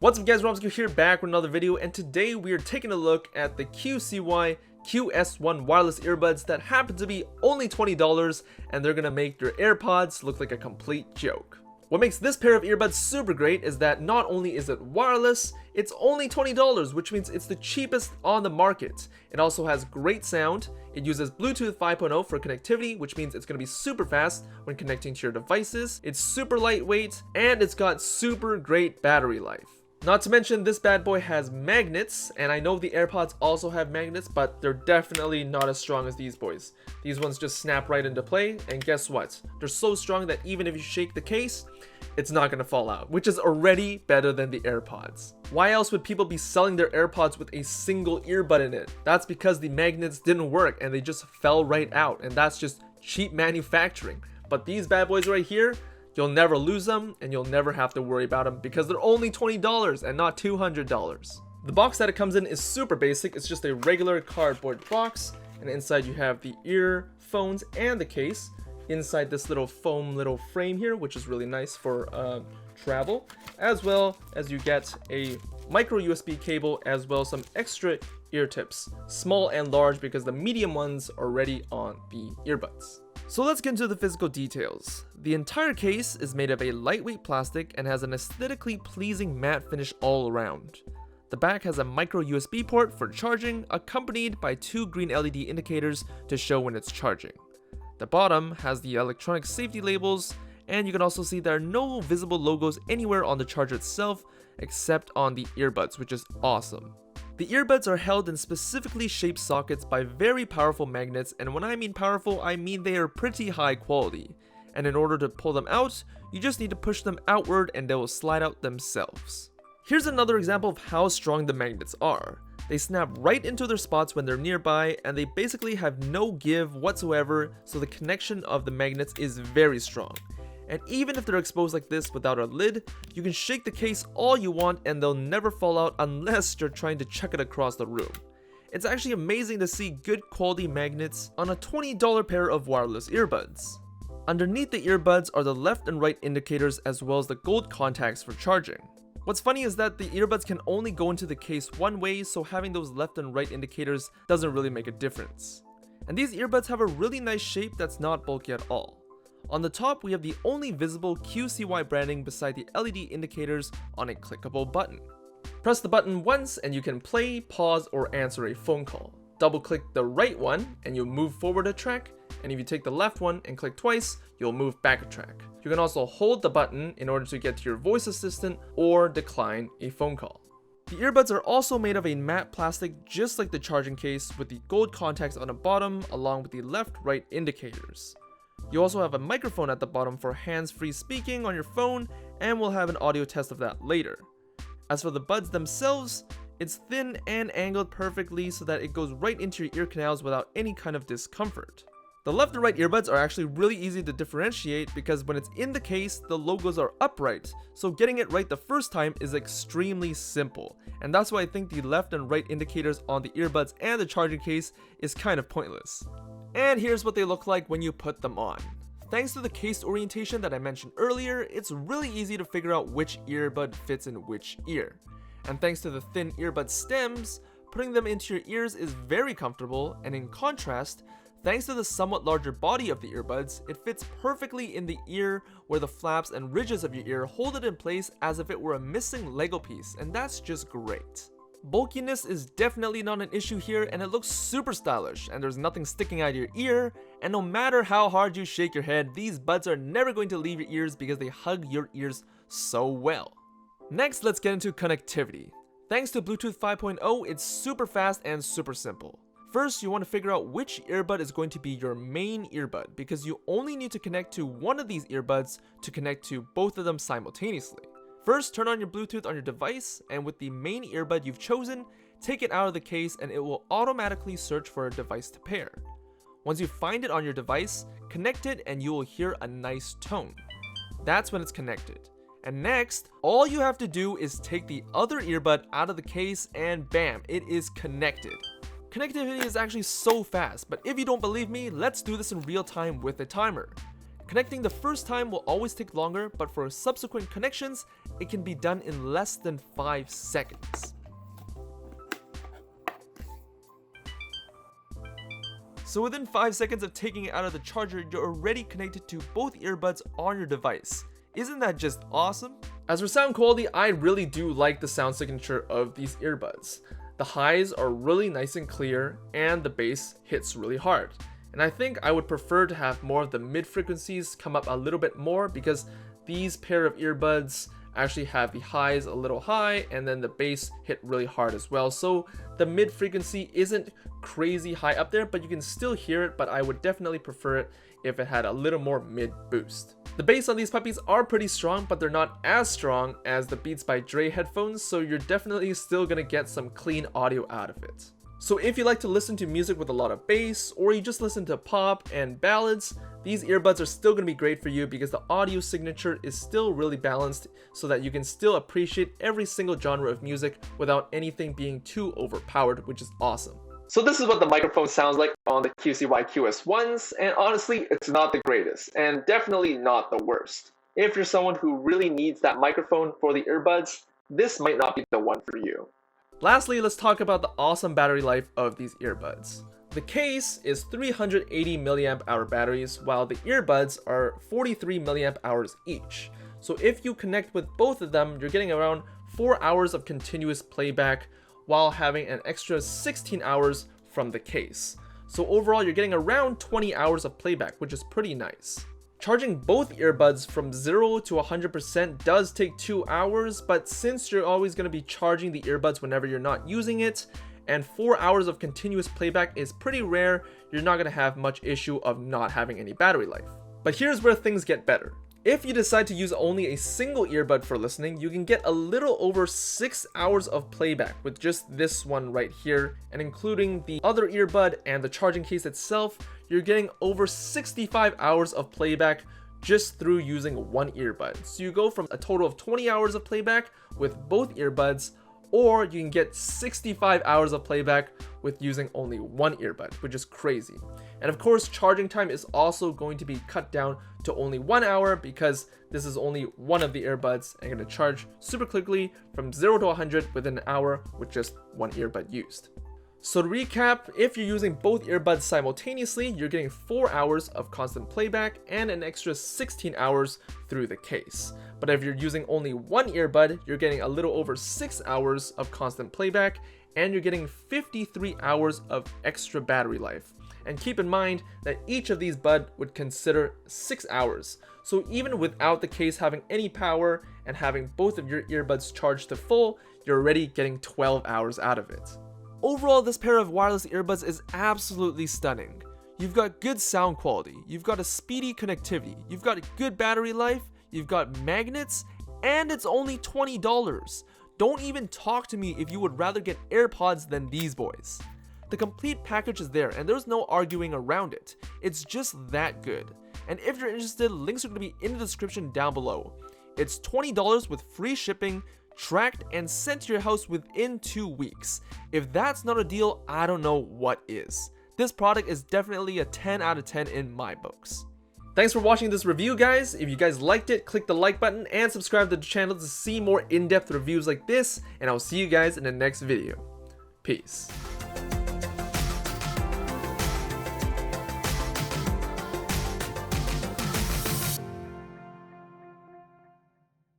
What's up guys, Romsicle here, back with another video, and today we are taking a look at the QCY QS1 wireless earbuds that happen to be only $20, and they're gonna make your AirPods look like a complete joke. What makes this pair of earbuds super great is that not only is it wireless, it's only $20, which means it's the cheapest on the market. It also has great sound. It uses Bluetooth 5.0 for connectivity, which means it's going to be super fast when connecting to your devices. It's super lightweight, and it's got super great battery life. Not to mention, this bad boy has magnets, and I know the AirPods also have magnets, but they're definitely not as strong as these boys. These ones just snap right into play, and guess what? They're so strong that even if you shake the case, it's not going to fall out, which is already better than the AirPods. Why else would people be selling their AirPods with a single earbud in it? That's because the magnets didn't work and they just fell right out, and that's just cheap manufacturing. But these bad boys right here, you'll never lose them, and you'll never have to worry about them because they're only $20 and not $200. The box that it comes in is super basic. It's just a regular cardboard box, and inside you have the earphones and the case. Inside this little foam frame here, which is really nice for travel, as well as you get a micro USB cable, as well as some extra ear tips, small and large, because the medium ones are already on the earbuds. So let's get into the physical details. The entire case is made of a lightweight plastic and has an aesthetically pleasing matte finish all around. The back has a micro USB port for charging, accompanied by two green LED indicators to show when it's charging. The bottom has the electronic safety labels, and you can also see there are no visible logos anywhere on the charger itself except on the earbuds, which is awesome. The earbuds are held in specifically shaped sockets by very powerful magnets, and when I mean powerful, I mean they are pretty high quality. And in order to pull them out, you just need to push them outward and they will slide out themselves. Here's another example of how strong the magnets are. They snap right into their spots when they're nearby, and they basically have no give whatsoever, so the connection of the magnets is very strong. And even if they're exposed like this without a lid, you can shake the case all you want and they'll never fall out unless you're trying to chuck it across the room. It's actually amazing to see good quality magnets on a $20 pair of wireless earbuds. Underneath the earbuds are the left and right indicators, as well as the gold contacts for charging. What's funny is that the earbuds can only go into the case one way, so having those left and right indicators doesn't really make a difference. And these earbuds have a really nice shape that's not bulky at all. On the top, we have the only visible QCY branding beside the LED indicators on a clickable button. Press the button once and you can play, pause, or answer a phone call. Double click the right one and you'll move forward a track, and if you take the left one and click twice, you'll move back a track. You can also hold the button in order to get to your voice assistant or decline a phone call. The earbuds are also made of a matte plastic just like the charging case, with the gold contacts on the bottom along with the left-right indicators. You also have a microphone at the bottom for hands-free speaking on your phone, and we'll have an audio test of that later. As for the buds themselves, it's thin and angled perfectly so that it goes right into your ear canals without any kind of discomfort. The left and right earbuds are actually really easy to differentiate because when it's in the case, the logos are upright, so getting it right the first time is extremely simple, and that's why I think the left and right indicators on the earbuds and the charging case is kind of pointless. And here's what they look like when you put them on. Thanks to the case orientation that I mentioned earlier, it's really easy to figure out which earbud fits in which ear. And thanks to the thin earbud stems, putting them into your ears is very comfortable, and in contrast, thanks to the somewhat larger body of the earbuds, it fits perfectly in the ear where the flaps and ridges of your ear hold it in place as if it were a missing Lego piece, and that's just great. Bulkiness is definitely not an issue here, and it looks super stylish, and there's nothing sticking out of your ear, and no matter how hard you shake your head, these buds are never going to leave your ears because they hug your ears so well. Next, let's get into connectivity. Thanks to Bluetooth 5.0, it's super fast and super simple. First, you want to figure out which earbud is going to be your main earbud, because you only need to connect to one of these earbuds to connect to both of them simultaneously. First, turn on your Bluetooth on your device, and with the main earbud you've chosen, take it out of the case and it will automatically search for a device to pair. Once you find it on your device, connect it and you will hear a nice tone. That's when it's connected. And next, all you have to do is take the other earbud out of the case and bam, it is connected. Connectivity is actually so fast, but if you don't believe me, let's do this in real time with a timer. Connecting the first time will always take longer, but for subsequent connections, it can be done in less than 5 seconds. So within 5 seconds of taking it out of the charger, you're already connected to both earbuds on your device. Isn't that just awesome? As for sound quality, I really do like the sound signature of these earbuds. The highs are really nice and clear, and the bass hits really hard. And I think I would prefer to have more of the mid frequencies come up a little bit more, because these pair of earbuds actually have the highs a little high and then the bass hit really hard as well. So the mid frequency isn't crazy high up there, but you can still hear it, but I would definitely prefer it if it had a little more mid boost. The bass on these puppies are pretty strong, but they're not as strong as the Beats by Dre headphones, so you're definitely still gonna get some clean audio out of it. So if you like to listen to music with a lot of bass, or you just listen to pop and ballads, these earbuds are still going to be great for you because the audio signature is still really balanced so that you can still appreciate every single genre of music without anything being too overpowered, which is awesome. So this is what the microphone sounds like on the QCY QS1s, and honestly, it's not the greatest, and definitely not the worst. If you're someone who really needs that microphone for the earbuds, this might not be the one for you. Lastly, let's talk about the awesome battery life of these earbuds. The case is 380 mAh batteries, while the earbuds are 43 mAh each. So if you connect with both of them, you're getting around 4 hours of continuous playback while having an extra 16 hours from the case. So overall, you're getting around 20 hours of playback, which is pretty nice. Charging both earbuds from 0 to 100% does take 2 hours, but since you're always going to be charging the earbuds whenever you're not using it, and 4 hours of continuous playback is pretty rare, you're not going to have much issue of not having any battery life. But here's where things get better. If you decide to use only a single earbud for listening, you can get a little over 6 hours of playback with just this one right here, and including the other earbud and the charging case itself, you're getting over 65 hours of playback just through using one earbud. So you go from a total of 20 hours of playback with both earbuds, or you can get 65 hours of playback with using only one earbud, which is crazy. And of course, charging time is also going to be cut down to only 1 hour because this is only one of the earbuds and going to charge super quickly from 0 to 100 within an hour with just one earbud used. So to recap, if you're using both earbuds simultaneously, you're getting 4 hours of constant playback and an extra 16 hours through the case. But if you're using only one earbud, you're getting a little over 6 hours of constant playback and you're getting 53 hours of extra battery life. And keep in mind that each of these buds would consider 6 hours. So even without the case having any power and having both of your earbuds charged to full, you're already getting 12 hours out of it. Overall, this pair of wireless earbuds is absolutely stunning. You've got good sound quality, you've got a speedy connectivity, you've got good battery life, you've got magnets, and it's only $20. Don't even talk to me if you would rather get Airpods than these boys. The complete package is there and there's no arguing around it. It's just that good. And if you're interested, links are going to be in the description down below. It's $20 with free shipping, tracked and sent to your house within 2 weeks. If that's not a deal, I don't know what is. This product is definitely a 10 out of 10 in my books. Thanks for watching this review, guys. If you guys liked it, click the like button and subscribe to the channel to see more in-depth reviews like this, and I'll see you guys in the next video. Peace.